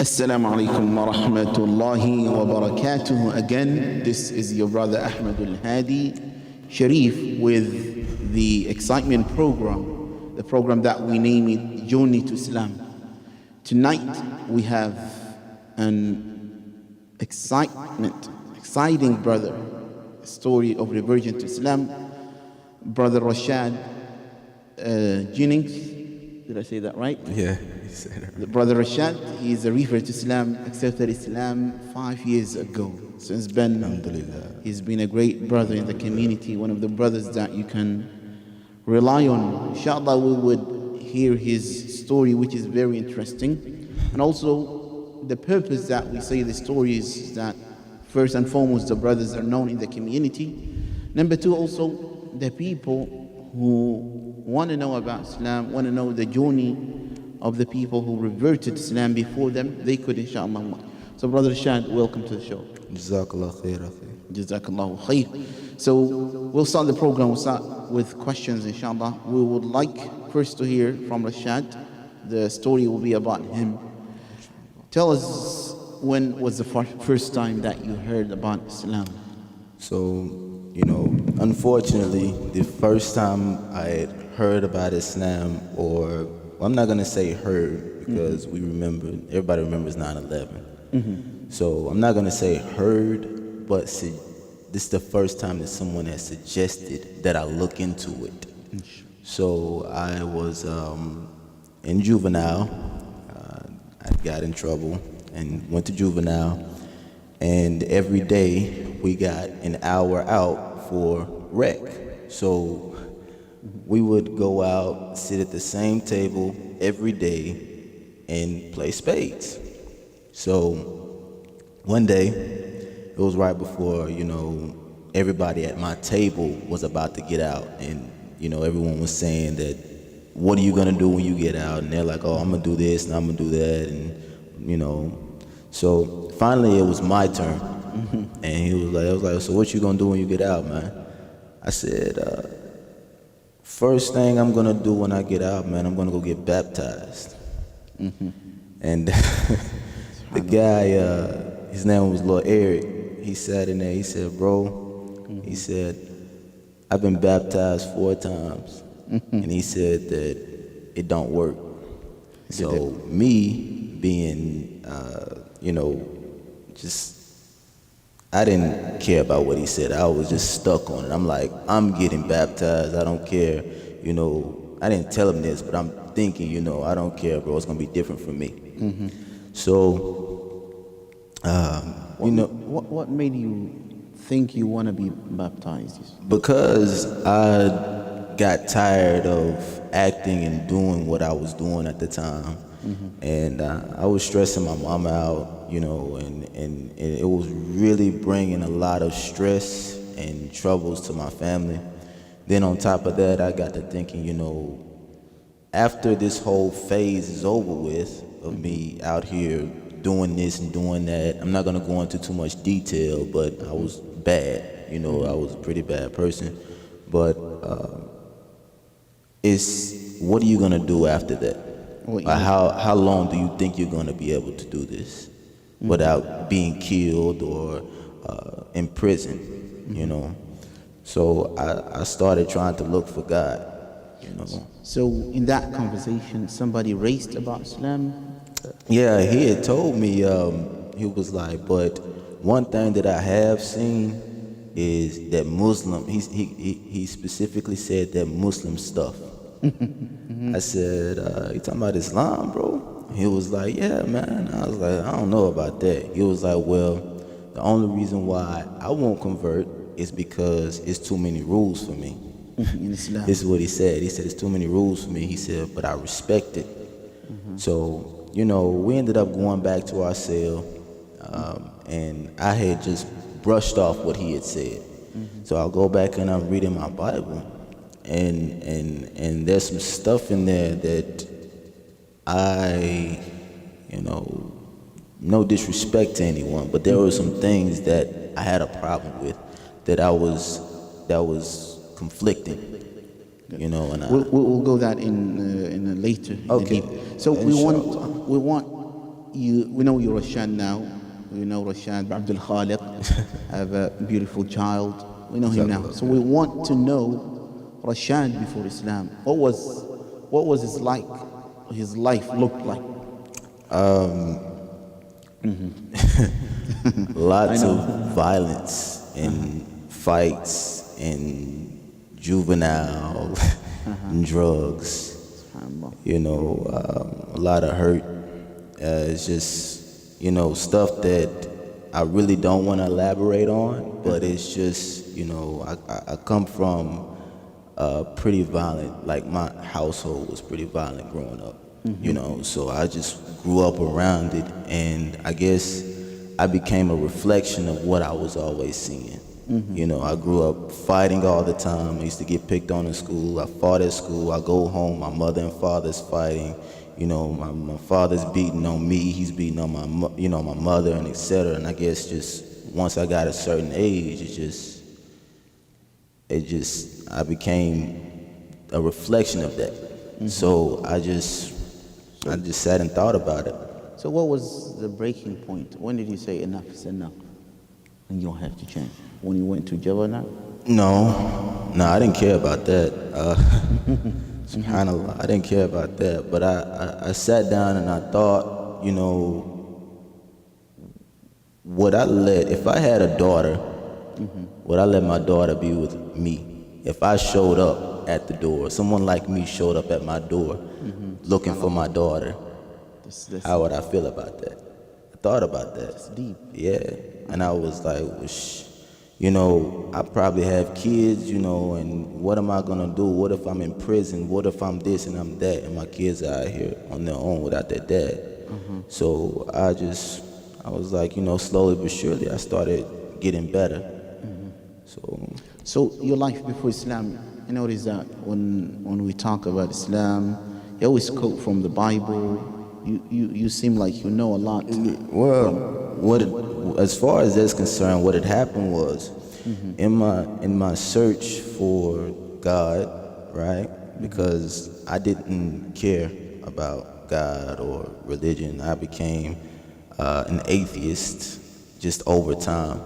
Assalamu alaikum wa rahmatullahi wa barakatuh. Again, this is your brother Ahmadul Hadi Sharif with the Excitement program, the program that we name it Journey to Islam. Tonight we have an exciting brother, a story of reversion to Islam, brother Rashad Jennings. Did I say that right? Yeah, you said it right. Brother Rashad, he is a revert to Islam, accepted Islam 5 years ago. Since then, he's been a great brother in the community, one of the brothers that you can rely on. Inshallah, we would hear his story, which is very interesting. And also, the purpose that we say the story is that, first and foremost, the brothers are known in the community. Number two, also, the people who want to know about Islam, want to know the journey of the people who reverted to Islam before them, they could, inshallah. So, Brother Rashad, welcome to the show. Jazakallah khair. Jazakallahu khair. So, we'll start the program. We'll start with questions, inshallah. We would like first to hear from Rashad. The story will be about him. Tell us, when was the first time that you heard about Islam? So, unfortunately, the first time I had heard about Islam, or I'm not going to say heard, because we remember, everybody remembers 9/11. So I'm not going to say heard, but this is the first time that someone has suggested that I look into it. So I was in juvenile. I got in trouble and went to juvenile. And every day we got an hour out for rec. So we would go out, sit at the same table every day and play spades. So one day, it was right before, everybody at my table was about to get out. And, everyone was saying that, what are you going to do when you get out? And they're like, oh, I'm going to do this and I'm going to do that. And, so finally it was my turn. And I was like, so what you going to do when you get out, man? I said, first thing I'm going to do when I get out, man, I'm going to go get baptized. And the guy, his name was Lord Eric, he sat in there, he said, bro, he said, I've been baptized 4 times. And he said that it don't work. So me being, I didn't care about what he said. I was just stuck on it. I'm like, I'm getting baptized. I don't care. I didn't tell him this, but I'm thinking, I don't care, bro. It's going to be different for me. So, what made you think you want to be baptized? Because I got tired of acting and doing what I was doing at the time. And I was stressing my mom out, and it was really bringing a lot of stress and troubles to my family. Then on top of that, I got to thinking, after this whole phase is over with of me out here doing this and doing that, I'm not going to go into too much detail, but I was bad. I was a pretty bad person. But what are you going to do after that? How long do you think you're going to be able to do this without being killed or in prison, So I started trying to look for God, So in that conversation, somebody raised about Islam? Yeah, he had told me, he was like, but one thing that I have seen is that Muslim, he specifically said that Muslim stuff. I said, you talking about Islam, bro? He was like, yeah, man. I was like, I don't know about that. He was like, well, the only reason why I won't convert is because it's too many rules for me. This is what he said. He said, it's too many rules for me. He said, but I respect it. So, we ended up going back to our cell, and I had just brushed off what he had said. So I'll go back and I'm reading my Bible. And there's some stuff in there that I, no disrespect to anyone, but there were some things that I had a problem with, that was conflicting, And we'll go that in later. Okay. So we want we know you're Rashad now. We know Rashad Abdul Khaliq have a beautiful child. We know him now. So we want to know Rashad before Islam. What was his life looked like? Lots of violence and fights and juvenile and drugs. You know, a lot of hurt. It's just, you know, stuff that I really don't want to elaborate on, but it's just, you know, I come from pretty violent, like my household was pretty violent growing up, you know, so I just grew up around it, and I guess I became a reflection of what I was always seeing. You know, I grew up fighting all the time. I used to get picked on in school. I fought at school. I go home, my mother and father's fighting. You know, my father's beating on me. He's beating on my mother, and etc. And I guess just once I got a certain age, I became a reflection of that. So I just sat and thought about it. So what was the breaking point? When did you say enough is enough and you don't have to change? When you went to Javana? No, I didn't care about that. SubhanAllah, I didn't care about that. But I sat down and I thought, you know, if I had a daughter, would I let my daughter be with me? If I showed up at the door, someone like me showed up at my door looking for my daughter, how would I feel about that? I thought about that. That's deep. Yeah, and I was like, you know, I probably have kids, you know, and what am I gonna do? What if I'm in prison? What if I'm this and I'm that, and my kids are out here on their own without their dad? So I was like, you know, slowly but surely I started getting better. So your life before Islam, you notice that when we talk about Islam, you always quote from the Bible. You seem like you know a lot. Well, as far as that's concerned, what had happened was in my search for God, right? Because I didn't care about God or religion. I became an atheist just over time,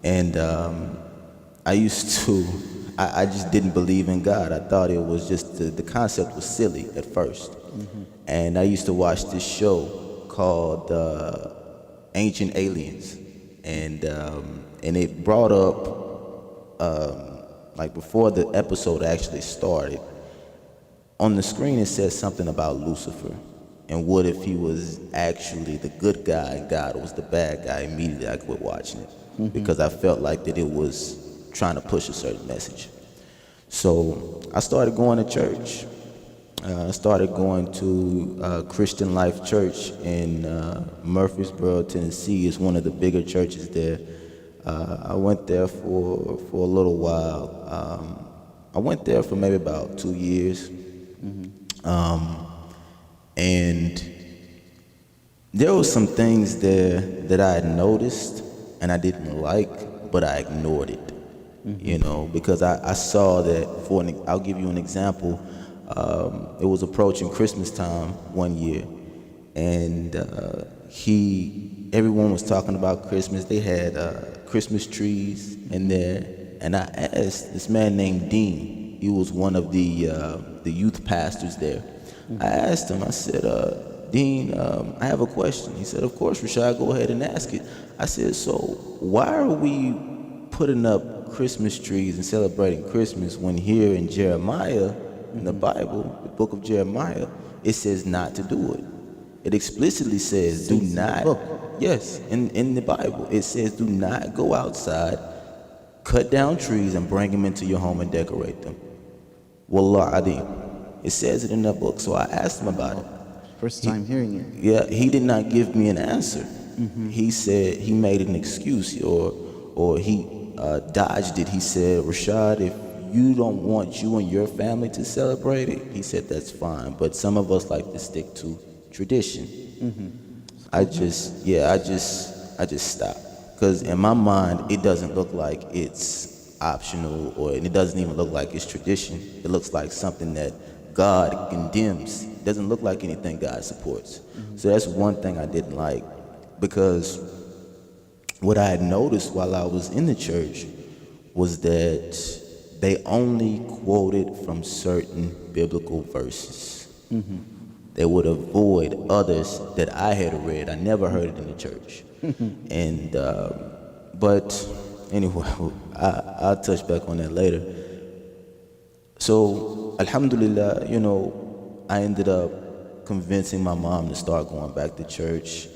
and I just didn't believe in God. I thought it was just the concept was silly at first. And I used to watch this show called Ancient Aliens, and it brought up like before the episode actually started, on the screen it said something about Lucifer, and what if he was actually the good guy and God was the bad guy. Immediately I quit watching it because I felt like that it was trying to push a certain message. So I started going to church. I started going to Christian Life Church in Murfreesboro, Tennessee. It's one of the bigger churches there. I went there for a little while. I went there for maybe about 2 years. And there were some things there that I had noticed and I didn't like, but I ignored it. You know, because I saw that I'll give you an example. It was approaching Christmas time one year, and everyone was talking about Christmas. They had Christmas trees in there, and I asked this man named Dean. He was one of the youth pastors there. I asked him, I said, Dean, I have a question. He said, of course, Rashad, go ahead and ask it. I said, so why are we putting up Christmas trees and celebrating Christmas when here in Jeremiah, in the Bible, the book of Jeremiah, it says not to do it. It explicitly says do not. Yes, in the Bible, it says do not go outside, cut down trees and bring them into your home and decorate them. Wallah adim. It says it in that book. So I asked him about it. First time hearing it. Yeah, he did not give me an answer. He said he made an excuse or he dodged it. He said, Rashad, if you don't want you and your family to celebrate it, he said that's fine. But some of us like to stick to tradition. I just stopped. Because in my mind, it doesn't look like it's optional, or it doesn't even look like it's tradition. It looks like something that God condemns doesn't look like anything God supports. So that's one thing I didn't like, because what I had noticed while I was in the church was that they only quoted from certain biblical verses. They would avoid others that I had read. I never heard it in the church. And but anyway, I'll touch back on that later. So alhamdulillah, you know, I ended up convincing my mom to start going back to church,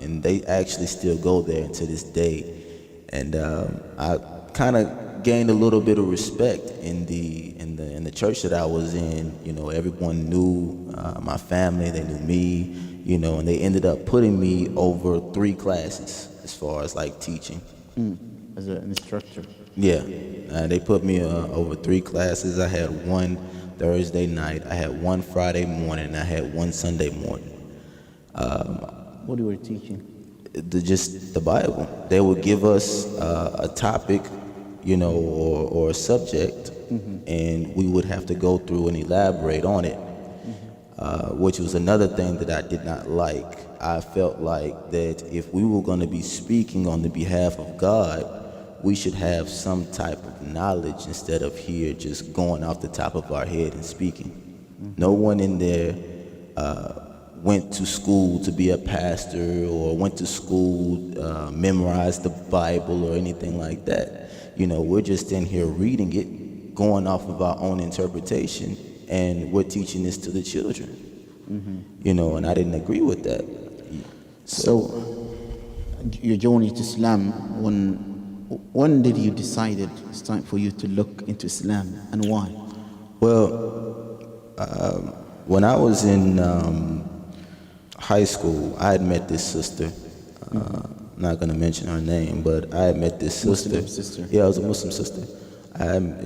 and they actually still go there to this day. And I kind of gained a little bit of respect in the church that I was in. You know, everyone knew my family, they knew me, you know, and they ended up putting me over 3 classes as far as like teaching. As an instructor. Yeah, they put me over 3 classes. I had 1 Thursday night, I had 1 Friday morning, and I had 1 Sunday morning. What you were teaching? Just the Bible. They would give us a topic, you know, or a subject, and we would have to go through and elaborate on it, which was another thing that I did not like. I felt like that if we were going to be speaking on the behalf of God, we should have some type of knowledge instead of here just going off the top of our head and speaking. No one in there went to school to be a pastor, or went to school, memorized the Bible or anything like that. You know, we're just in here reading it, going off of our own interpretation, and we're teaching this to the children. You know, and I didn't agree with that. So your journey to Islam, when did you decide it's time for you to look into Islam, and why? Well, when I was in high school, I had met this sister. I'm not going to mention her name, but I had met this sister. Muslim sister. Yeah, I was a Muslim sister.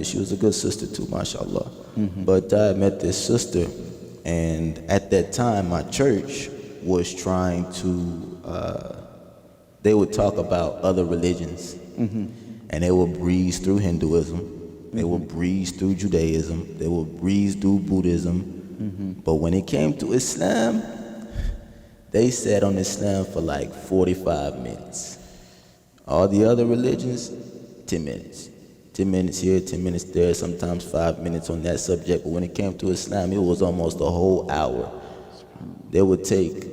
She was a good sister too, mashallah. But I met this sister, and at that time, my church was trying to, they would talk about other religions, and they would breeze through Hinduism, they would breeze through Judaism, they would breeze through Buddhism, but when it came to Islam, they sat on Islam for like 45 minutes. All the other religions, 10 minutes. 10 minutes here, 10 minutes there, sometimes 5 minutes on that subject. But when it came to Islam, it was almost a whole hour. They would take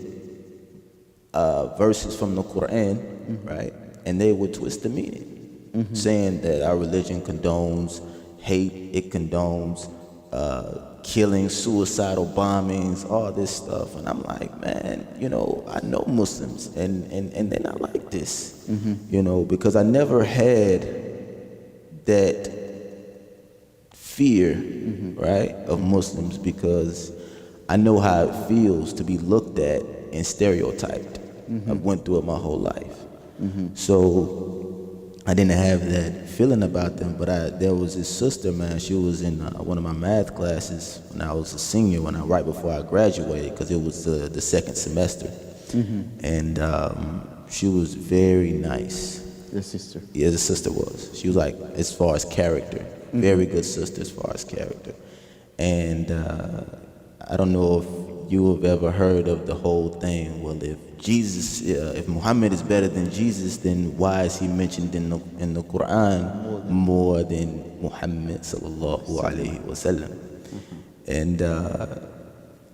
verses from the Qur'an, right? And they would twist the meaning, saying that our religion condones hate, it condones killing, suicidal bombings, all this stuff. And I'm like, man, you know, I know Muslims, and they're not like this, you know, because I never had that fear, right, of Muslims, because I know how it feels to be looked at and stereotyped. I've went through it my whole life. So I didn't have that feeling about them, but there was this sister, man, she was in one of my math classes when I was a senior, right before I graduated, because it was the second semester. And she was very nice. The sister? Yeah, the sister was. She was like, as far as character, very good sister as far as character. And I don't know if you have ever heard of the whole thing, well, if Muhammad is better than Jesus, then why is he mentioned in the Qur'an more than Muhammad sallallahu alayhi wa sallam? And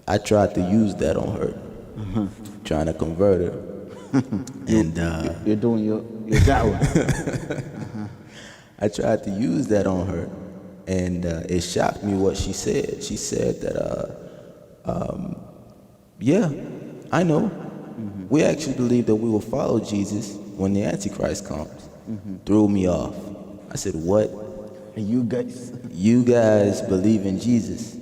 I tried to use that on her, trying to convert her. And you're doing your da'wah. I tried to use that on her, and it shocked me what she said. She said that, yeah, I know. We actually believe that we will follow Jesus when the Antichrist comes. Threw me off. I said, what? And You guys believe in Jesus,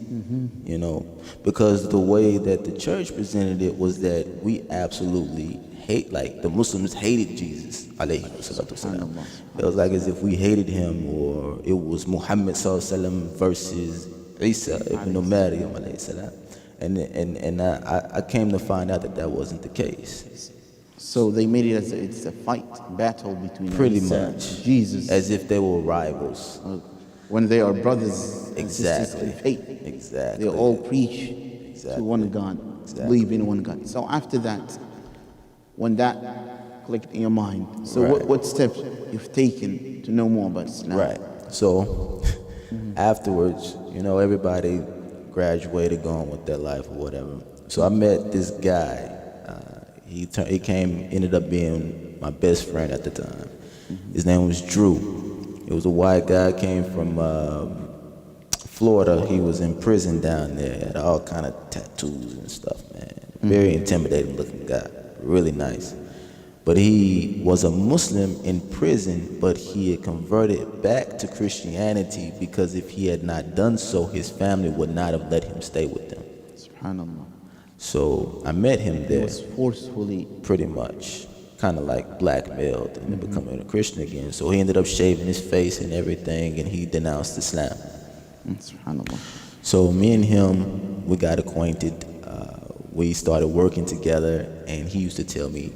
you know, because the way that the church presented it was that we absolutely hate, like the Muslims hated Jesus, alayhi salatu wasalam. It was like as if we hated him, or it was Muhammad sallallahu alaihi wasallam versus Isa ibn Maryam alayhi salam. And I came to find out that wasn't the case. So they made it as it's a fight, battle between pretty Isa much and Jesus, as if they were rivals. When they are brothers and sisters Exactly. in faith. Exactly. They all preach to one God, believe in one God. So after that, when that clicked in your mind, so what steps you've taken to know more about Islam? Right. So afterwards, everybody graduated, gone with their life or whatever. So I met this guy. Ended up being my best friend at the time. His name was Drew. He was a white guy, came from Florida. He was in prison down there, had all kind of tattoos and stuff, man. Very intimidating looking guy, really nice. But he was a Muslim in prison, but he had converted back to Christianity because if he had not done so, his family would not have let him stay with them. Subhanallah. So I met him there. He was forcefully. Pretty much. Kind of like blackmailed into becoming a Christian again. So he ended up shaving his face and everything, and he denounced Islam. Subhanallah. So me and him, we got acquainted. We started working together, and he used to tell me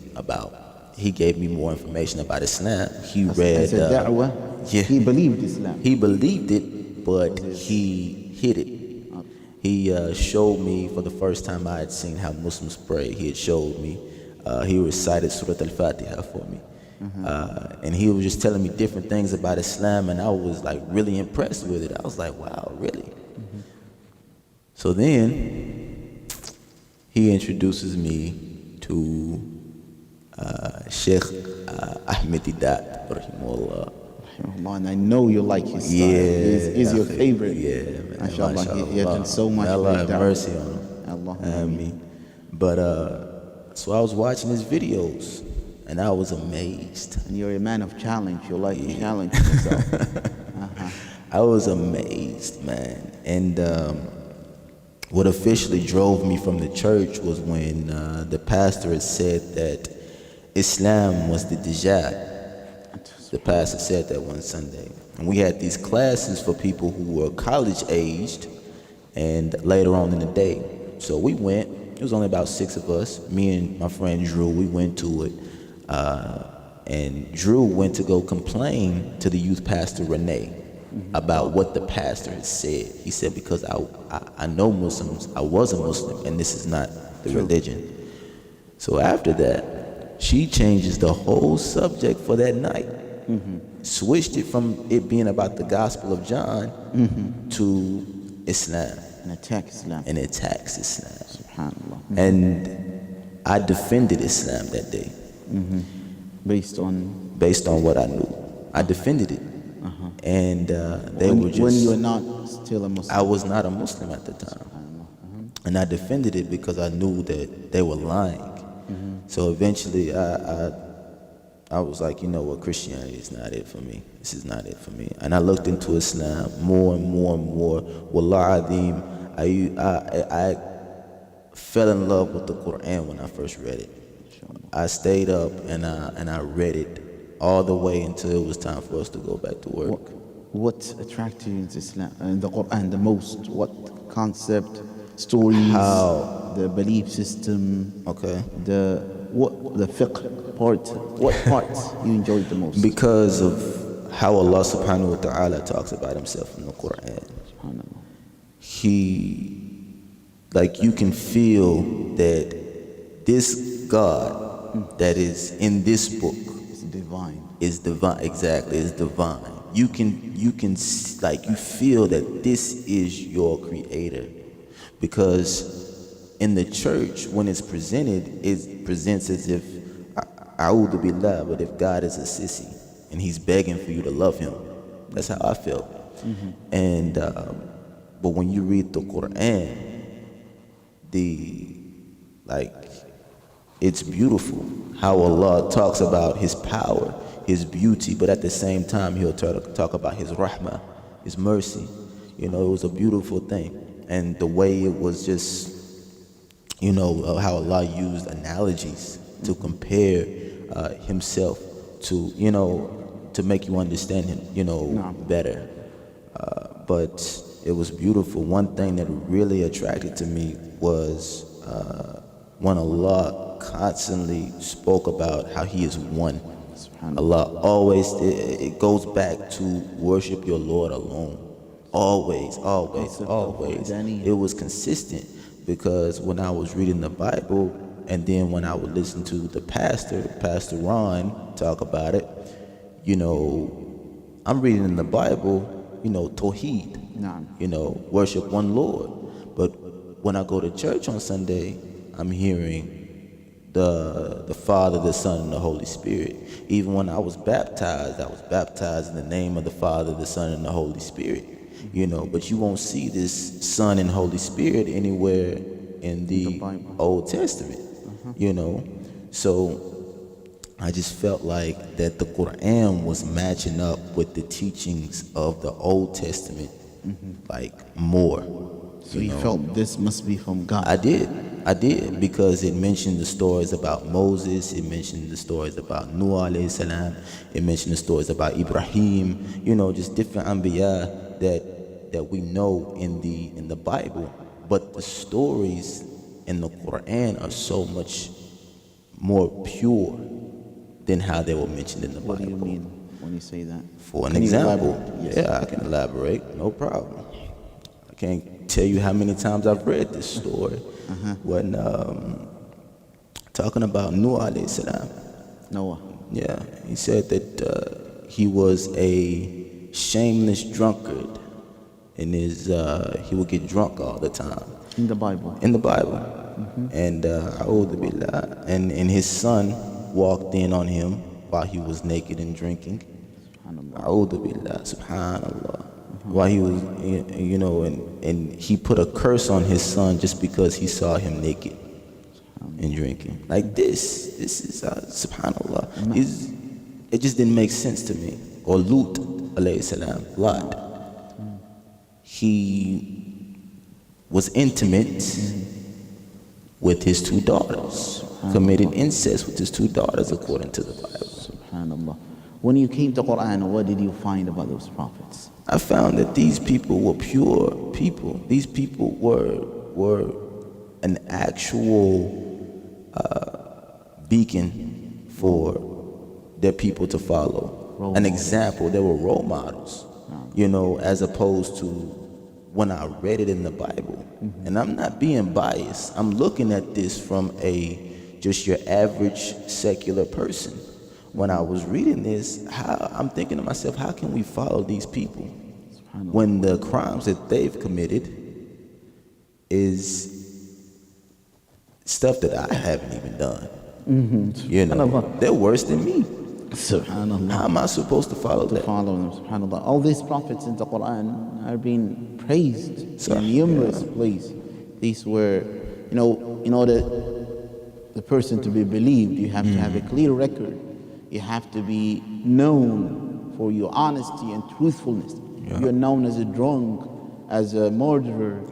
he gave me more information about Islam. He read. As a da'wah, yeah. he believed Islam. He believed it, but he hid it. He showed me for the first time I had seen how Muslims pray. He had showed me. He recited Surah Al-Fatiha for me. And he was just telling me different things about Islam, and I was like really impressed with it. I was like, wow, really? So then he introduces me to Sheikh Ahmed Didat, rahimahullah. And I know you like his style. He's your favorite. Yeah, man. MashaAllah. He has done so much. Allah have mercy on him. Allah. But so I was watching his videos, and I was amazed. And you're a man of challenge. You like to challenge yourself. I was amazed, man. And what officially drove me from the church was when the pastor had said that Islam was the Dajjal. The pastor said that one Sunday. And we had these classes for people who were college-aged and later on in the day. So we went. It was only about 6 of us. Me and my friend Drew, we went to it. And Drew went to go complain to the youth pastor, Renee, about what the pastor had said. He said, because I know Muslims, I was a Muslim, and this is not the religion. So after that, she changes the whole subject for that night. Switched it from it being about the Gospel of John to Islam. And attacks Islam. SubhanAllah. And I defended Islam that day. Based on what I knew. I defended it. And they were just... When you were not still a Muslim. I was not a Muslim at the time. And I defended it because I knew that they were lying. So eventually I was like, you know what, Christianity is not it for me. This is not it for me. And I looked into Islam more and more and more. Wallah Adim, I fell in love with the Qur'an when I first read it. I stayed up and I read it all the way until it was time for us to go back to work. What attracted you to Islam and the Qur'an the most? What concept, stories, the belief system? Okay. The fiqh part. What parts you enjoyed the most? Because of how Allah subhanahu wa ta'ala talks about himself in the Qur'an. You can feel that this God that is in this book is divine, exactly, is divine. You feel that this is your creator, because in the church, when it's presented, it presents as if A'udhu Billah, but if God is a sissy and he's begging for you to love him. That's how I felt. And but when you read the Quran, it's beautiful how Allah talks about his power, his beauty, but at the same time he'll talk about his rahmah, his mercy. It was a beautiful thing. And the way it was just, how Allah used analogies to compare himself to, to make you understand him, better. But it was beautiful. One thing that really attracted to me was when Allah constantly spoke about how he is one. Allah always, it goes back to worship your Lord alone. Always. It was consistent. because when I was reading the Bible, and then when I would listen to the Pastor Ron, talk about it, you know, I'm reading in the Bible, you know, Tawheed, you know, worship one Lord. But when I go to church on Sunday, I'm hearing the Father, the Son, and the Holy Spirit. Even when I was baptized in the name of the Father, the Son, and the Holy Spirit. You know, but you won't see this Son and Holy Spirit anywhere in the Old Testament. You know, so I just felt like that the Qur'an was matching up with the teachings of the Old Testament, like more. So you felt this must be from God. I did, because it mentioned the stories about Moses, it mentioned the stories about Nuh alayhi salam, it mentioned the stories about Ibrahim, you know, just different anbiya that we know in the Bible. But the stories in the Quran are so much more pure than how they were mentioned in the Bible. What do you mean when you say that? For an example, yeah, I can elaborate, no problem. I can't tell you how many times I've read this story when talking about Nuh alayhi salam. Noah. Yeah, he said that he was a shameless drunkard, and he would get drunk all the time. In the Bible. In the Bible. And a'udhu billah, and his son walked in on him while he was naked and drinking. A'udhu billah, subhanallah. While he was, you know, and he put a curse on his son just because he saw him naked and drinking. Like this is subhanallah. It just didn't make sense to me. Or Lut alayhi salam, Lot. He was intimate with his two daughters, committed incest with his two daughters according to the Bible. Subhanallah. When you came to Quran, what did you find about those prophets? I found that these people were pure people. These people were an actual beacon for their people to follow. An example. They were role models, you know, as opposed to when I read it in the Bible. And I'm not being biased. I'm looking at this from just your average secular person. When I was reading this, I'm thinking to myself, how can we follow these people when the crimes that they've committed is stuff that I haven't even done? You know, they're worse than me. Subhanallah. How am I supposed to follow that? Follow them, subhanallah. All these prophets in the Quran are being praised in numerous places. These were, you know, in order the person to be believed, you have to have a clear record. You have to be known for your honesty and truthfulness. If you're known as a drunk, as a murderer,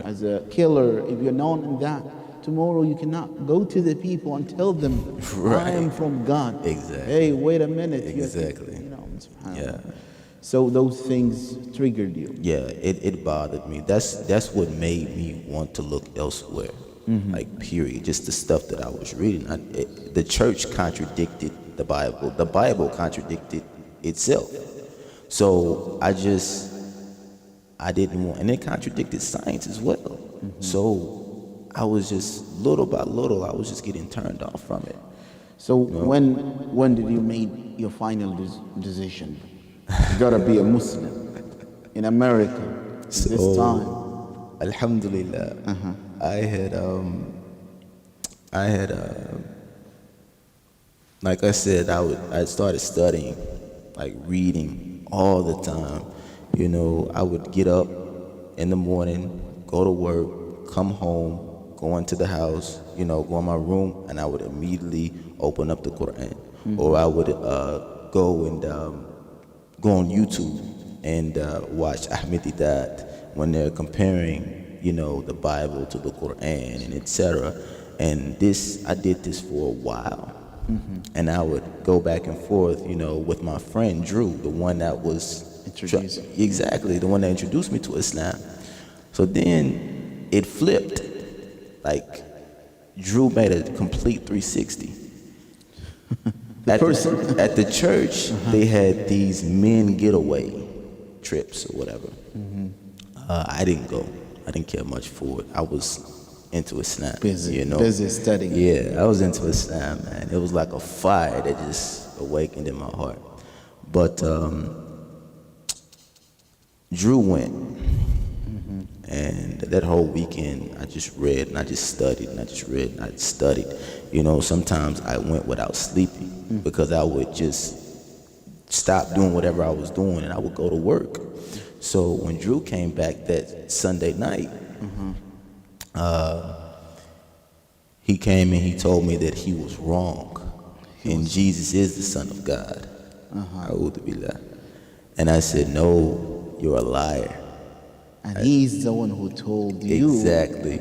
as a killer, if you're known in that, tomorrow you cannot go to the people and tell them, I am from God. Exactly. Hey, wait a minute. Exactly. You know, subhanallah. So those things triggered you. Yeah, it bothered me. That's what made me want to look elsewhere. Like, period. Just the stuff that I was reading. The church contradicted the Bible. The Bible contradicted itself. So I didn't want, and it contradicted science as well. So I was just, little by little, I was just getting turned off from it. So when did you make your final decision? You gotta be a Muslim in America this time. Alhamdulillah, I had like I said, I started studying, like reading all the time. You know, I would get up in the morning, go to work, come home, go into the house, you know, go in my room, and I would immediately open up the Quran. Or I would go on YouTube and watch Ahmed Didat when they're comparing, you know, the Bible to the Quran and etc. And I did this for a while. And I would go back and forth, you know, with my friend Drew, the one that was exactly the one that introduced me to Islam. So then it flipped. Like, Drew made a complete 360. At the church, they had these men getaway trips or whatever. I didn't go. I didn't care much for it. I was into Islam. Busy, You know, busy studying. Yeah, I was into Islam, man. It was like a fire that just awakened in my heart. But Drew went, and that whole weekend I just read and I just studied and I just read and I studied. You know, sometimes I went without sleeping because I would just stop doing whatever I was doing and I would go to work. So when Drew came back that Sunday night, he came and he told me that he was wrong and Jesus is the Son of God. A'udhu billah. And I said, no, you're a liar. And he's the one who told you. Exactly.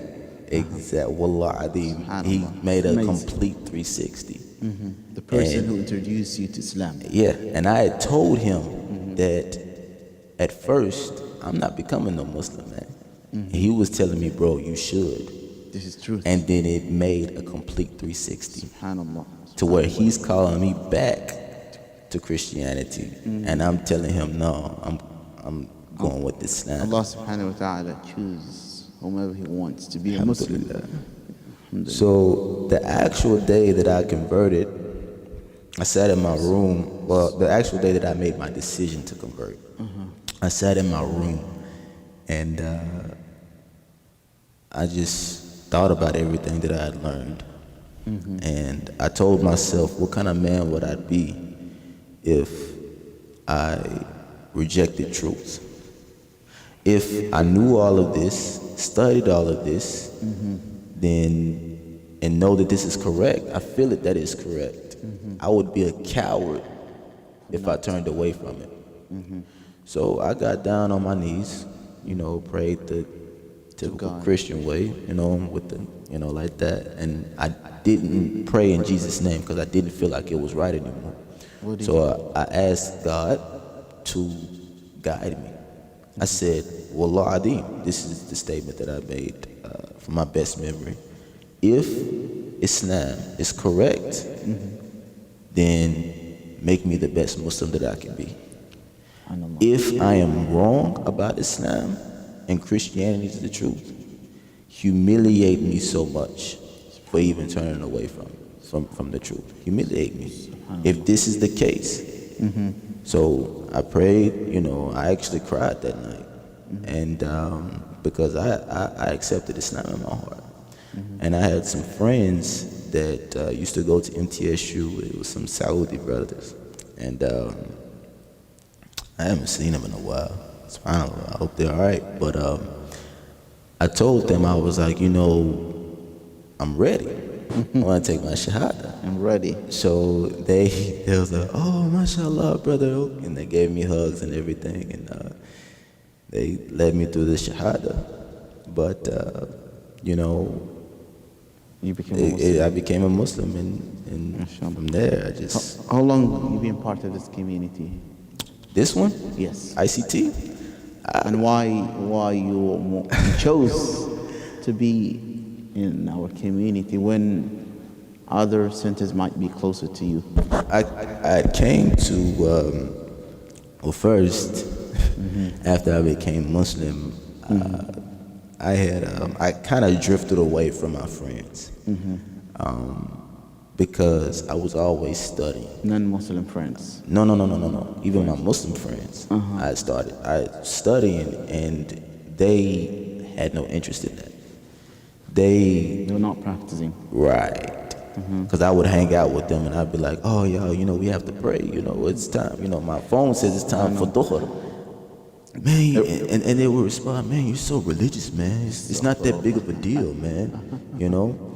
Wallah Adim. He made a complete 360. The person who introduced you to Islam. Yeah, and I had told him that at first, I'm not becoming no Muslim, man. And he was telling me, bro, you should. This is truth. And then it made a complete 360. Subhanallah. To where he's calling me back to Christianity. And I'm telling him, no, I'm going with Islam. Allah subhanahu wa ta'ala chooses whomever he wants to be a Muslim. So the actual day that I converted, I sat in my room. Well, the actual day that I made my decision to convert, I sat in my room and I just thought about everything that I had learned. And I told myself, what kind of man would I be if I rejected truth? If I knew all of this, studied all of this, then, and know that this is correct, I feel it that is correct, I would be a coward if I turned away from it. So I got down on my knees, you know, prayed the typical Christian way, you know, with the, you know, like that. And I didn't pray in Jesus' name because I didn't feel like it was right anymore. So I asked God to guide me. I said, Wallah Adim, this is the statement that I made from my best memory. If Islam is correct, then make me the best Muslim that I can be. If I am wrong about Islam and Christianity is the truth, humiliate me so much for even turning away from the truth. Humiliate me. If this is the case. So I prayed, you know, I actually cried that night. And because I accepted Islam in my heart. And I had some friends that used to go to MTSU. It was some Saudi brothers. And I haven't seen them in a while. SubhanAllah, I hope they're all right. But I told them, I was like, you know, I'm ready. I want to take my shahada. I'm ready. So they was like, oh, mashallah, brother. And they gave me hugs and everything. And they led me through the shahada. But, you know, you became a Muslim. I became a Muslim. And from there, I just... How long have you been part of this community? This one? Yes. ICT? And why you chose to be in our community when other centers might be closer to you? I came to, well, first, after I became Muslim, I kind of drifted away from my friends because I was always studying. Non-Muslim friends? No. Even my Muslim friends. I studying, and they had no interest in that. They were not practicing. Right. Because I would hang out with them and I'd be like, oh, yo, you know, we have to pray. You know, it's time. You know, my phone says it's time for dhuhr. Man, and they would respond, man, you're so religious, man. It's not that big of a deal, man. You know?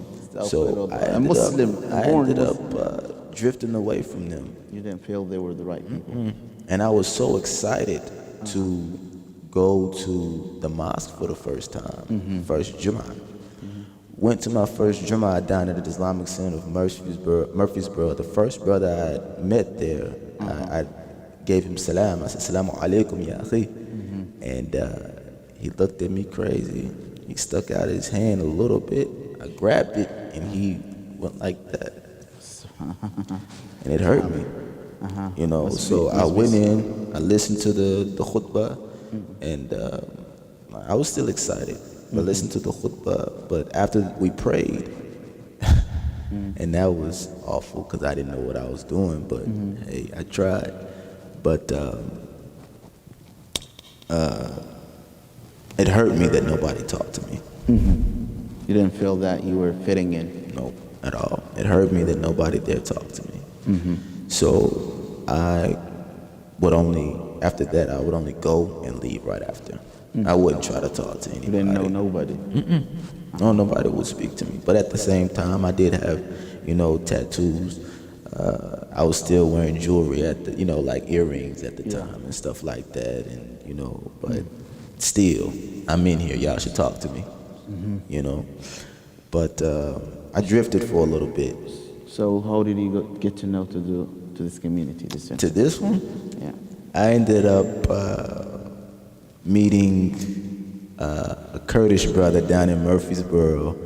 So I ended up drifting away from them. You didn't feel they were the right people. And I was so excited to go to the mosque for the first time, first Jummah. Went to my first Jummah down at the Islamic Center of Murfreesboro. The first brother I had met there, I gave him salam. I said, Salamu alaikum ya akhi. And he looked at me crazy. He stuck out his hand a little bit. I grabbed it and he went like that. And it hurt me. You know, so I went in, I listened to the khutbah, and I was still excited. but listen to the khutbah. But after we prayed, and that was awful because I didn't know what I was doing. But hey, I tried. But it hurt me that nobody talked to me. You didn't feel that you were fitting in? No, at all. It hurt me that nobody dared talk to me. So I would only, after that, I would only go and leave right after. I wouldn't try to talk to anybody. You didn't know nobody? No, nobody would speak to me. But at the same time, I did have, tattoos. I was still wearing jewelry at the, like earrings at the time and stuff like that. And, but still, I'm in here. Y'all should talk to me, But I drifted for a little bit. So how did you get to know to this community? To this one? Yeah. I ended up meeting a Kurdish brother down in Murfreesboro.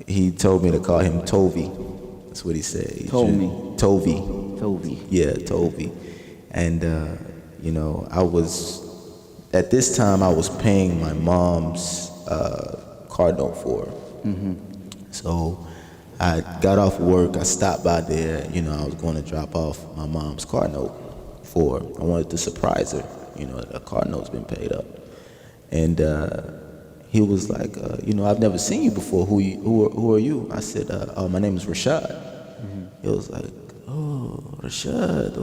He told me to call him Tovi. That's what he said. Tovi. Tovi. Yeah, Tovi. And, I was, at this time, I was paying my mom's car note for her. So I got off work, I stopped by there, I was going to drop off my mom's car note for her. I wanted to surprise her, the car note's been paid up. And he was like, I've never seen you before, who are you? I said, my name is Rashad. He was like, oh, Rashad,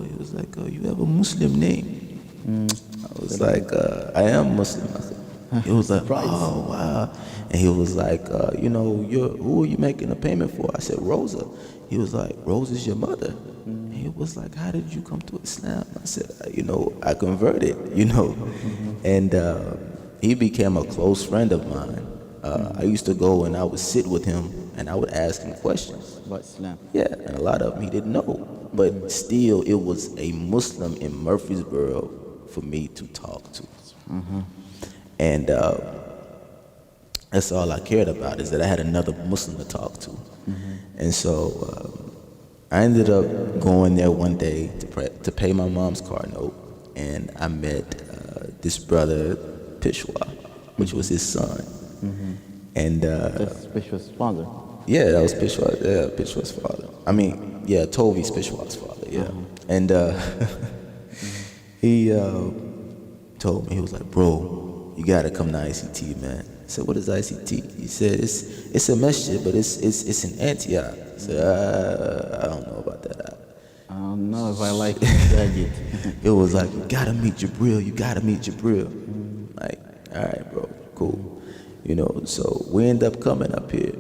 he was like, you have a Muslim name. I was like, I am Muslim. I said, he was like, oh, wow. And he was like, who are you making a payment for? I said, Rosa. He was like, Rosa's your mother. And he was like, how did you come to Islam? I said, I converted, And he became a close friend of mine. I used to go and I would sit with him and I would ask him questions. About Islam? Yeah, and a lot of them he didn't know. But still, it was a Muslim in Murfreesboro for me to talk to. And that's all I cared about, is that I had another Muslim to talk to. And so I ended up going there one day to pay my mom's car note, and I met this brother, Peshwa, which was his son. And That's Peshwa's father? Yeah, that was Peshwa's father. I mean, yeah, Tovi's Peshwa's father, yeah. And he told me, he was like, bro, you gotta come to ICT, man. I said, what is ICT? He said, it's a masjid, but it's in Antioch. I said, I don't know about that. I don't know if I like it. It was like, you gotta meet Jabril, Like, all right, bro, cool. So we end up coming up here,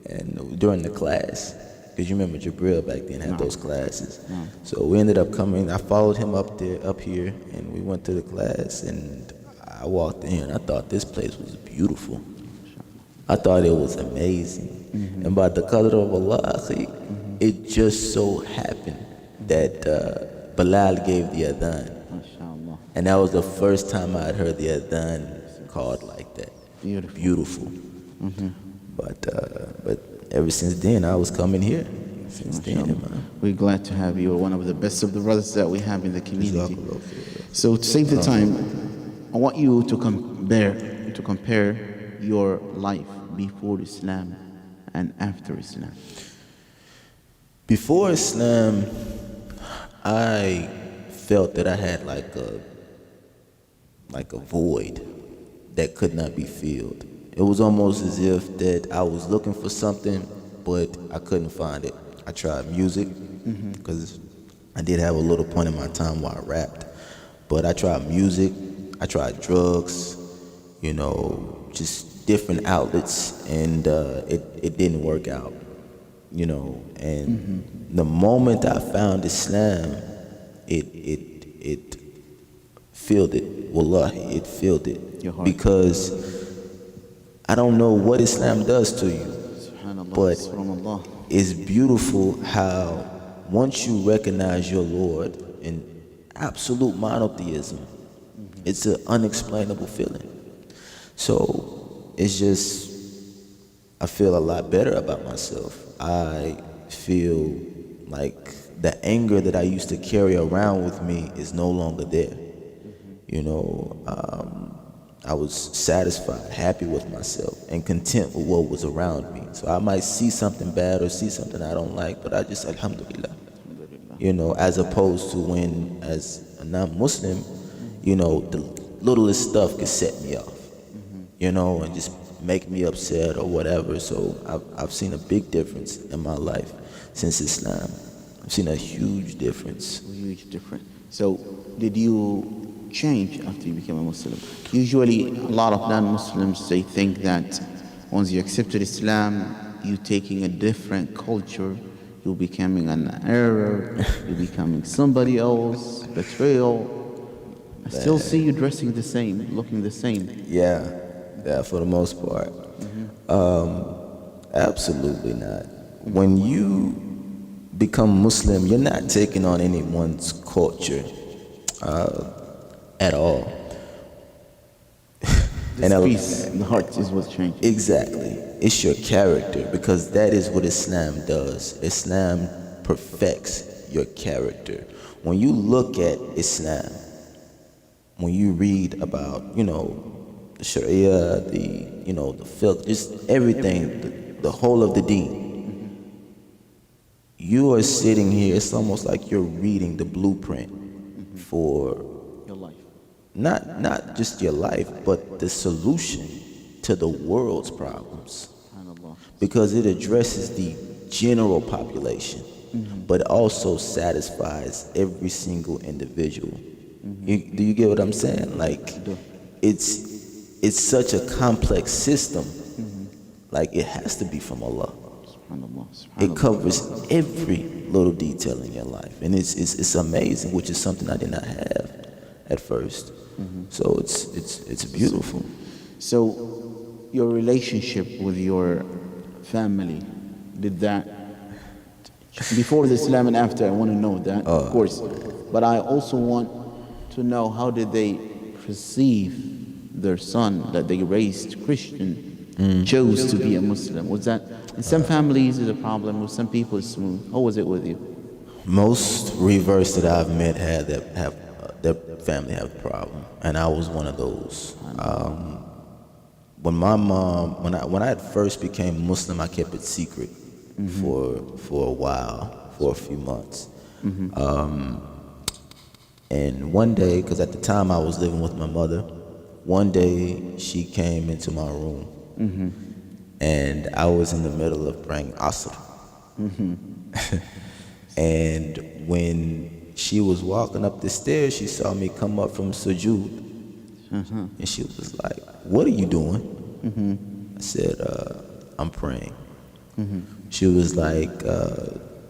and during the class, because you remember Jabril back then had those classes. So we ended up coming, I followed him up here, and we went to the class, and I walked in, and I thought this place was beautiful. I thought it was amazing. And by the qadr of Allah, it just so happened that Bilal gave the adhan. And that was the first time I had heard the adhan called like that. Beautiful. But ever since then, I was coming here. We're glad to have you. You're one of the best of the brothers that we have in the community. So to save the time, I want you to compare your life before Islam and after Islam. Before Islam, I felt that I had like a void that could not be filled. It was almost as if that I was looking for something, but I couldn't find it. I tried music, because I did have a little point in my time where I rapped, but I tried music, I tried drugs, just different outlets, and it didn't work out, and the moment I found Islam, it filled it. Wallahi, it filled it. Because I don't know what Islam does to you, but it's beautiful how once you recognize your Lord in absolute monotheism, it's an unexplainable feeling. So it's just, I feel a lot better about myself. I feel like the anger that I used to carry around with me is no longer there. I was satisfied, happy with myself, and content with what was around me. So I might see something bad or see something I don't like, but I just, alhamdulillah. You know, as opposed to when, as a non-Muslim, you know, the littlest stuff could set me off, you know, and just make me upset or whatever. So I've seen a big difference in my life since Islam. I've seen a huge difference. Huge difference. So did you change after you became a Muslim? Usually a lot of non-Muslims, they think that once you accepted Islam, you're taking a different culture, you're becoming an Arab, you're becoming somebody else, betrayal. I still see you dressing the same, looking the same. Yeah, for the most part. Absolutely not. When you become Muslim, you're not taking on anyone's culture at all. The peace in the heart is what changed. Exactly. It's your character, because that is what Islam does. Islam perfects your character. When you look at Islam, when you read about, you know, the Sharia, the fiqh, just everything, the whole of the deen, you are sitting here, it's almost like you're reading the blueprint for Your life. not just your life, but the solution to the world's problems. SubhanAllah. Because it addresses the general population, but also satisfies every single individual. Do you get what I'm saying? Like, it's such a complex system. Like, it has to be from Allah. SubhanAllah. It covers every little detail in your life, and it's amazing, which is something I did not have at first. So it's beautiful. So your relationship with your family, did that before the Islam and after? I want to know that, of course, but I also want to know, how did they perceive their son that they raised Christian, chose to be a Muslim? Was that in some families is a problem, with some people it's smooth? How was it with you? Most reverse that I've met had that have their family have a problem, and I was one of those. When my mom, when I first became Muslim, I kept it secret for a while, for a few months. And one day, because at the time I was living with my mother, one day she came into my room, and I was in the middle of praying Asr. And when she was walking up the stairs, she saw me come up from sujood, and she was like, "What are you doing?" I said, "I'm praying." She was like,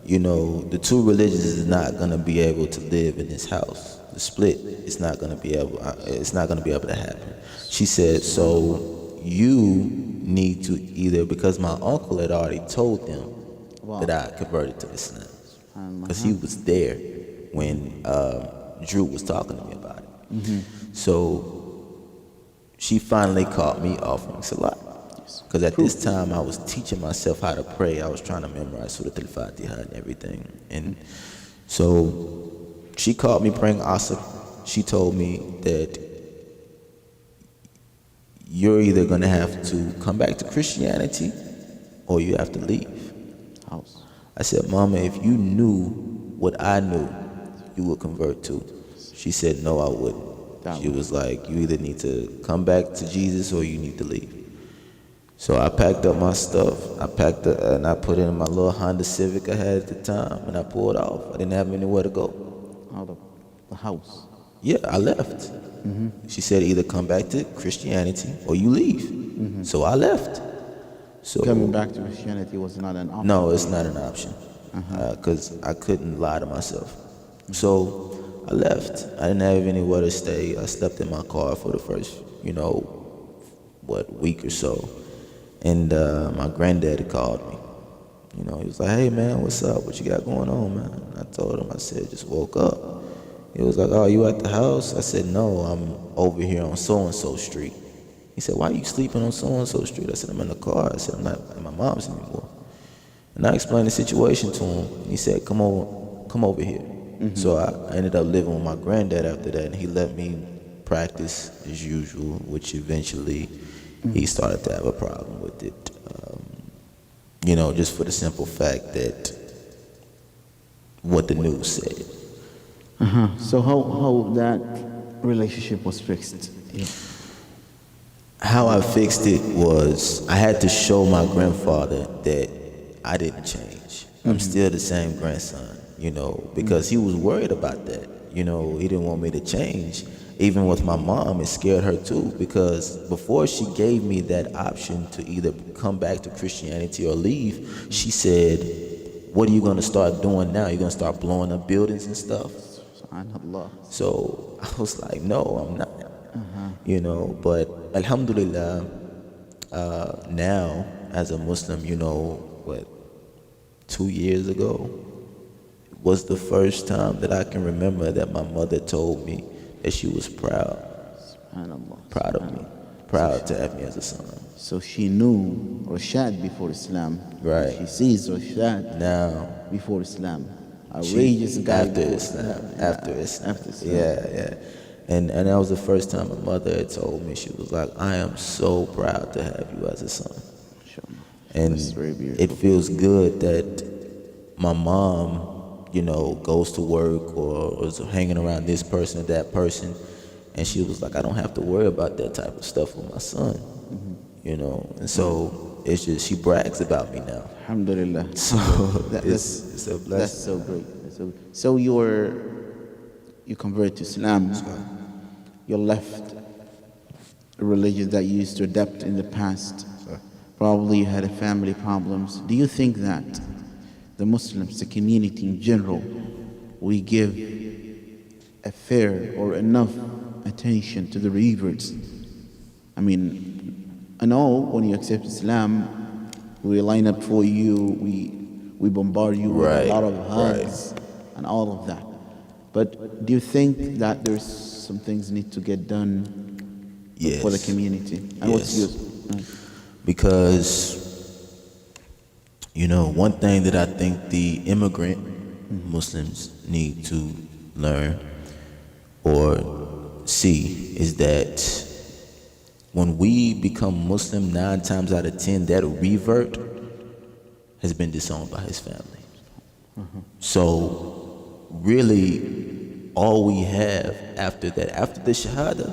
"You know, the two religions is not gonna be able to live in this house. The split is not gonna be able. It's not gonna be able to happen." She said, "So you need to either," because my uncle had already told them that I converted to Islam, because he was there when Drew was talking to me about it. So she finally caught me offering salat. Because at this time I was teaching myself how to pray. I was trying to memorize Surah Al-Fatiha and everything. And so she caught me praying Asr. She told me that you're either going to have to come back to Christianity or you have to leave. House. I said, "Mama, if you knew what I knew, you would convert too." She said, "No, I wouldn't." She was like, "You either need to come back to Jesus or you need to leave." So I packed up my stuff. I packed it and I put it in my little Honda Civic I had at the time, and I pulled off. I didn't have anywhere to go. Out of the house. Yeah, I left. She said, "Either come back to Christianity or you leave." So I left. So Coming back to Christianity was not an option. no, it's not an option, because I couldn't lie to myself. So I left. I didn't have anywhere to stay. I slept in my car for the first, week or so. And my granddaddy called me. He was like, "Hey man, what's up? What you got going on, man?" I told him, I said, "Just woke up." He was like, "Oh, you at the house?" I said, "No, I'm over here on so-and-so street." He said, "Why are you sleeping on so-and-so street?" I said, "I'm in the car." I said, "I'm not at my mom's anymore." And I explained the situation to him. He said, come over here. So I ended up living with my granddad after that, and he let me practice as usual, which eventually he started to have a problem with it. Just for the simple fact that what the news said. So how that relationship was fixed? Yeah. How I fixed it was I had to show my grandfather that I didn't change. I'm still the same grandson, because he was worried about that. He didn't want me to change. Even with my mom, it scared her too, because before she gave me that option to either come back to Christianity or leave, she said, what are you going to start doing now? You're going to start blowing up buildings and stuff? Subhanallah. So I was like, no, I'm not. But alhamdulillah, now as a Muslim, 2 years ago was the first time that I can remember that my mother told me that she was proud of me, proud to have me as a son. So she knew Rashad before Islam. Right. She sees Rashad now before Islam. Outrageous guy after before Islam. After Islam. After Islam. Yeah. And that was the first time my mother had told me, she was like, I am so proud to have you as a son. And That's very beautiful. it feels good that my mom, goes to work or is hanging around this person or that person, and she was like, I don't have to worry about that type of stuff with my son, and so it's just, she brags about me now. Alhamdulillah. So It's a blessing. That's so great. So you converted to Islam. You left a religion that you used to adapt in the past. Probably you had family problems. Do you think that the Muslims, the community in general, we give a fair or enough attention to the reverts? I mean, I know when you accept Islam, we line up for you, we bombard you with a lot of hugs and all of that. But do you think that there's some things need to get done for the community? And what's yours? Because, one thing that I think the immigrant Muslims need to learn or see is that when we become Muslim, 9 times out of 10, that revert has been disowned by his family. So really, all we have after that, after the Shahada,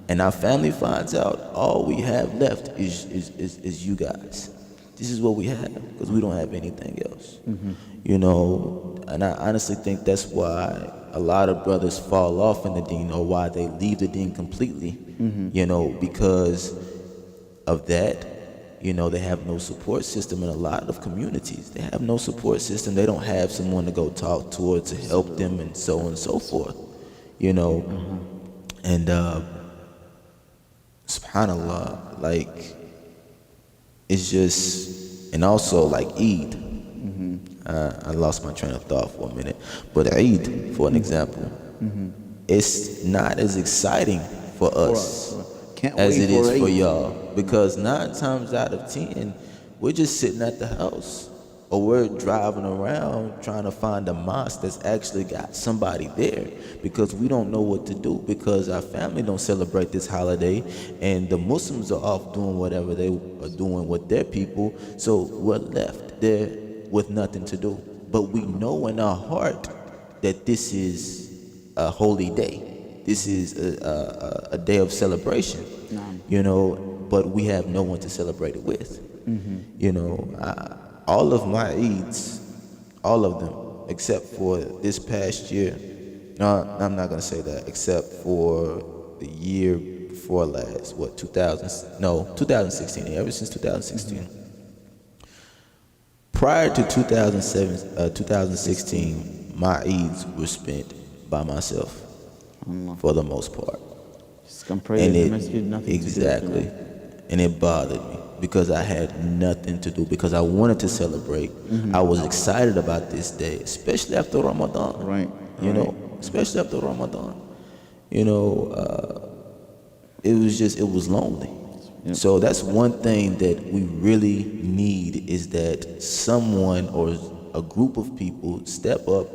and our family finds out, all we have left is you guys. This is what we have, because we don't have anything else. And I honestly think that's why a lot of brothers fall off in the deen, or why they leave the deen completely, because of that. They have no support system in a lot of communities. They have no support system. They don't have someone to go talk to or to help them, and so on and so forth. And subhanallah, like, it's just, and also like Eid. I lost my train of thought for a minute, but Eid, for an example, it's not as exciting for us as it is for y'all, because 9 times out of 10, we're just sitting at the house, or we're driving around trying to find a mosque that's actually got somebody there, because we don't know what to do, because our family don't celebrate this holiday, and the Muslims are off doing whatever they are doing with their people, so we're left there with nothing to do. But we know in our heart that this is a holy day. This is a day of celebration, but we have no one to celebrate it with. All of my Eids, all of them, except for this past year, no, I'm not going to say that, except for the year before last, 2016, ever since 2016. Prior to 2016, my Eids were spent by myself, for the most part. Just come pray in the masjid, nothing exactly. to do. And it bothered me, because I had nothing to do, because I wanted to celebrate. I was excited about this day, especially after Ramadan. Right. Especially after Ramadan. It was lonely. Yep. So that's one thing that we really need, is that someone or a group of people step up,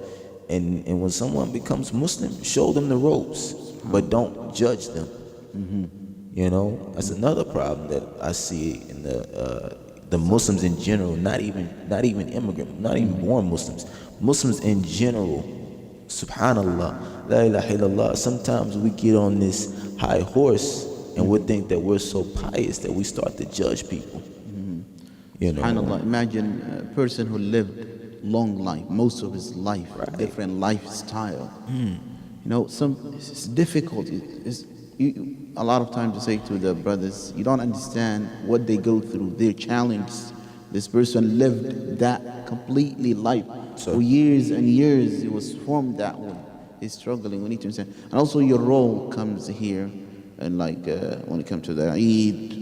and when someone becomes Muslim, show them the ropes. but don't judge them. You know, that's another problem that I see in the Muslims in general, not even immigrant, not even born Muslims. Muslims in general, subhanallah, la ilaha illallah. Sometimes we get on this high horse and we think that we're so pious that we start to judge people. You know, SubhanAllah, imagine a person who lived long life, most of his life, a different lifestyle. You know, it's difficult. A lot of times I say to the brothers, you don't understand what they go through, their challenges. This person lived that completely life. For years and years, he was formed that way. He's struggling. We need to understand. And also your role comes here, and like when it comes to the Eid,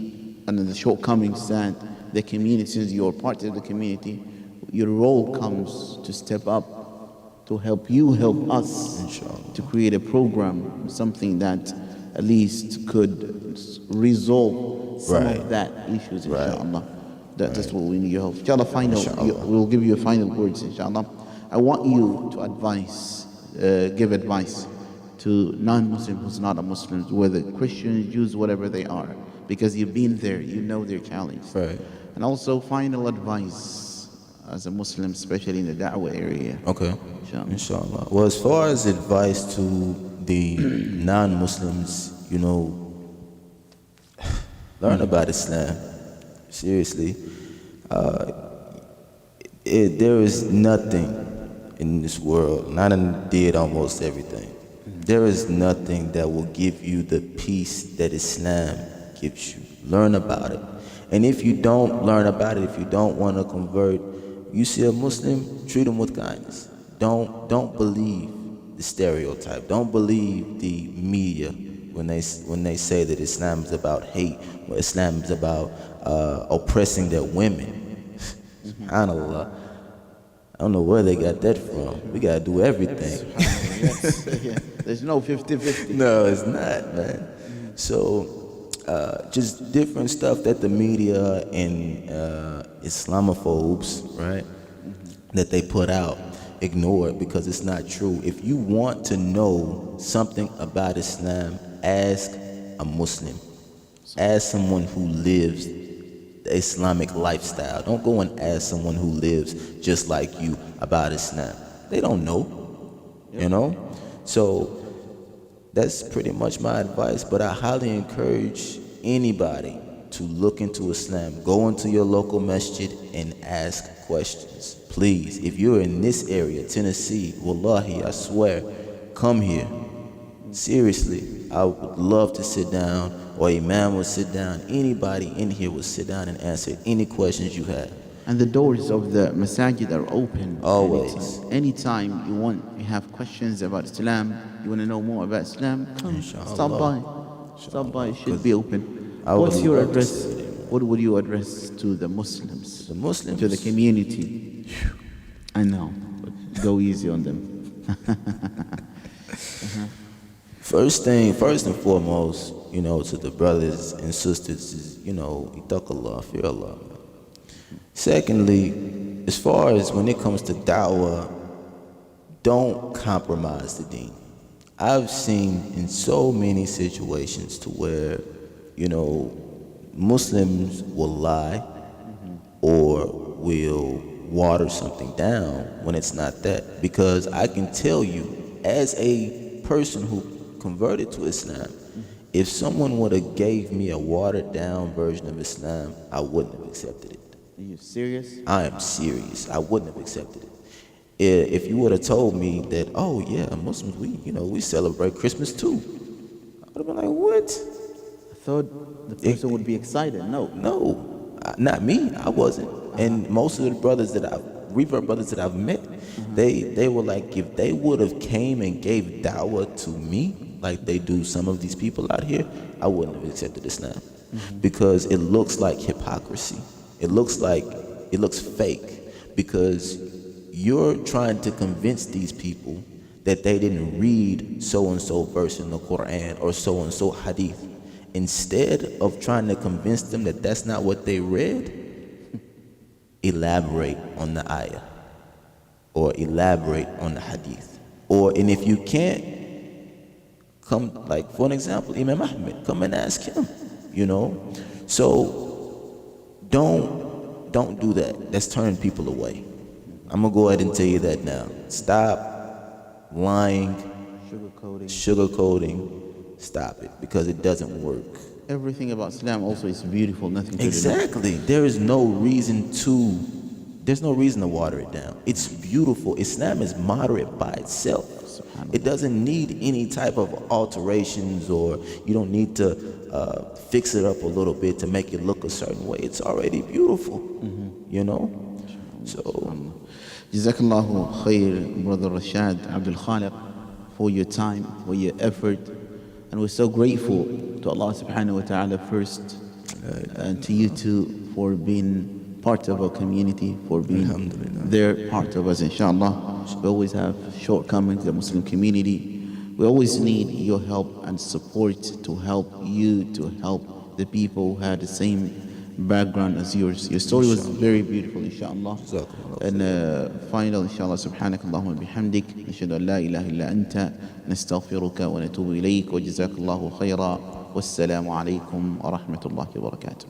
and then the shortcomings that the community, since you're part of the community, your role comes to step up, to help you help us, inshallah, to create a program, something that at least could resolve some of that issues, inshallah. That's what we need your help. Inshallah, we'll give you a final words, inshallah. I want you to give advice to non-Muslims who's not a Muslim, whether Christians, Jews, whatever they are, because you've been there, you know their challenge. Right. And also final advice as a Muslim, especially in the da'wah area. Okay. Inshallah. Well, as far as advice to the non-Muslims, you know, learn about Islam. Seriously. There is nothing in this world, not indeed almost everything. There is nothing that will give you the peace that Islam gives you. Learn about it. And if you don't learn about it, if you don't want to convert, you see a Muslim, treat him with kindness. Don't believe the stereotype. Don't believe the media when they say that Islam is about hate, or Islam is about oppressing their women. SubhanAllah. I don't know where they got that from. We gotta do everything. There's no 50-50. No, it's not, man. So just different stuff that the media and Islamophobes, right, that they put out, ignore it because it's not true. If you want to know something about Islam, ask a Muslim. Ask someone who lives the Islamic lifestyle. Don't go and ask someone who lives just like you about Islam. They don't know, you know? So that's pretty much my advice, but I highly encourage anybody to look into Islam. Go into your local masjid and ask questions. Please, if you're in this area, Tennessee, wallahi, I swear, come here. Seriously, I would love to sit down, or Imam would sit down. Anybody in here would sit down and answer any questions you have. And the doors of the masajid are open. Always. Anytime you have questions about Islam, you want to know more about Islam, come, stop by. Stop by, it should be open. What's your address? What would you address to the Muslims? The Muslims? To the community. I know, but go easy on them. First and foremost, you know, to the brothers and sisters is, you know, ittaqullah, fear Allah. Secondly, as far as when it comes to da'wah, don't compromise the deen. I've seen in so many situations to where, you know, Muslims will lie or will water something down when it's not that. Because I can tell you, as a person who converted to Islam, if someone would have gave me a watered down version of Islam, I wouldn't have accepted it. Are you serious? I am serious. I wouldn't have accepted it. If you would have told me that, oh yeah, Muslims, we celebrate Christmas too, I would have been like, what? I thought the person would be excited. No, not me. I wasn't. And most of the brothers revert brothers that I've met, they were like, if they would have came and gave da'wah to me like they do some of these people out here, I wouldn't have accepted Islam, because it looks like hypocrisy. It looks fake, because you're trying to convince these people that they didn't read so-and-so verse in the Qur'an or so-and-so hadith. Instead of trying to convince them that that's not what they read, elaborate on the ayah or elaborate on the hadith. And if you can't Come, like for an example, Imam Ahmed, come and ask him, you know. So don't do that. That's turning people away. I'm gonna go ahead and tell you that now. Stop lying, sugarcoating. Stop it, because it doesn't work. Everything about Islam also is beautiful, nothing to Exactly. There's no reason to water it down. It's beautiful. Islam is moderate by itself. It doesn't need any type of alterations, or you don't need to fix it up a little bit to make it look a certain way. It's already beautiful, you know? So, Jazakallahu khair, Brother Rashad Abdul Khaliq, for your time, for your effort. And we're so grateful to Allah subhanahu wa ta'ala first, and to you too for being part of our community, for being there, part of us, inshallah. We always have shortcomings, the Muslim community. We always need your help and support to help you, to help the people who had the same background as yours. Your story was very beautiful, inshallah. And final, inshallah, subhanakallahumma bihamdik, nashhadu an la ilaha illa anta, nastaghfiruka wa natubu ilayk, wa jazakallahu khayra, wassalamu alaykum wa rahmatullahi wa barakatuh.